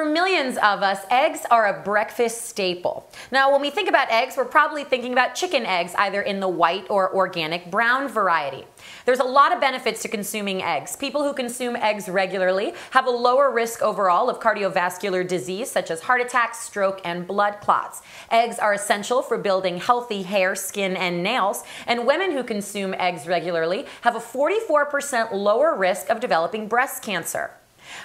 For millions of us, eggs are a breakfast staple. Now, when we think about eggs, we're probably thinking about chicken eggs, either in the white or organic brown variety. There's a lot of benefits to consuming eggs. People who consume eggs regularly have a lower risk overall of cardiovascular disease, such as heart attacks, stroke, and blood clots. Eggs are essential for building healthy hair, skin, and nails, and women who consume eggs regularly have a 44% lower risk of developing breast cancer.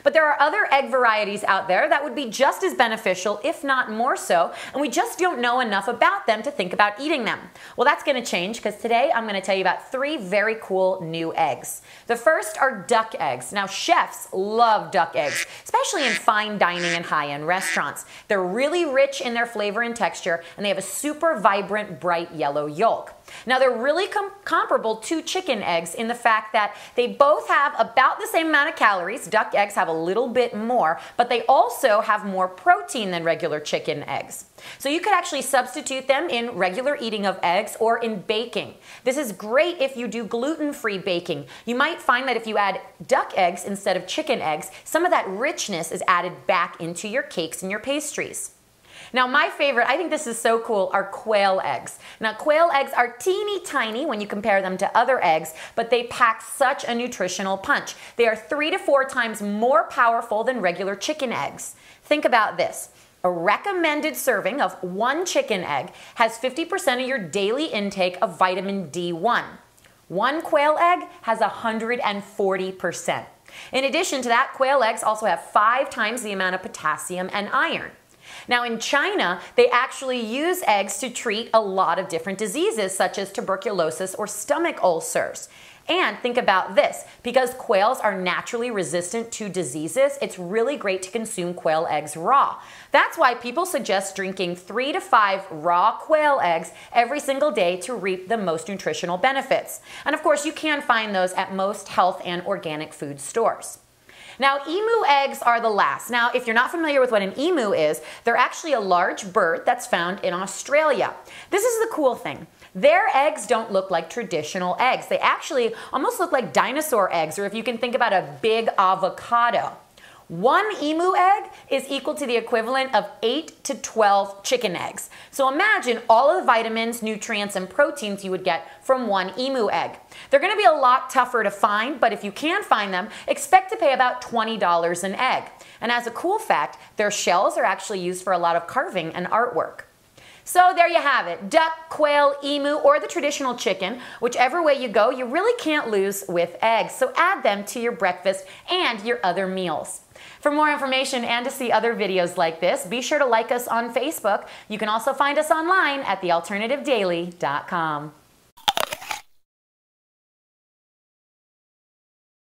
But there are other egg varieties out there that would be just as beneficial, if not more so, and we just don't know enough about them to think about eating them. Well, that's going to change because today I'm going to tell you about 3 very cool new eggs. The first are duck eggs. Now, chefs love duck eggs, especially in fine dining and high-end restaurants. They're really rich in their flavor and texture, and they have a super vibrant, bright yellow yolk. Now, they're really comparable to chicken eggs in the fact that they both have about the same amount of calories. Duck eggs have a little bit more, but they also have more protein than regular chicken eggs. So you could actually substitute them in regular eating of eggs or in baking. This is great if you do gluten-free baking. You might find that if you add duck eggs instead of chicken eggs, some of that richness is added back into your cakes and your pastries. Now, my favorite, I think this is so cool, are quail eggs. Now, quail eggs are teeny tiny when you compare them to other eggs, but they pack such a nutritional punch. They are 3 to 4 times more powerful than regular chicken eggs. Think about this. A recommended serving of 1 chicken egg has 50% of your daily intake of vitamin D1. 1 quail egg has 140%. In addition to that, quail eggs also have 5 times the amount of potassium and iron. Now, in China, they actually use eggs to treat a lot of different diseases, such as tuberculosis or stomach ulcers. And think about this, because quails are naturally resistant to diseases, it's really great to consume quail eggs raw. That's why people suggest drinking 3 to 5 raw quail eggs every single day to reap the most nutritional benefits. And of course, you can find those at most health and organic food stores. Now, emu eggs are the last. Now, if you're not familiar with what an emu is, they're actually a large bird that's found in Australia. This is the cool thing. Their eggs don't look like traditional eggs. They actually almost look like dinosaur eggs, or if you can think about a big avocado. 1 emu egg is equal to the equivalent of 8 to 12 chicken eggs. So imagine all of the vitamins, nutrients, and proteins you would get from 1 emu egg. They're going to be a lot tougher to find, but if you can find them, expect to pay about $20 an egg. And as a cool fact, their shells are actually used for a lot of carving and artwork. So there you have it, duck, quail, emu, or the traditional chicken. Whichever way you go, you really can't lose with eggs. So add them to your breakfast and your other meals. For more information and to see other videos like this, be sure to like us on Facebook. You can also find us online at thealternativedaily.com.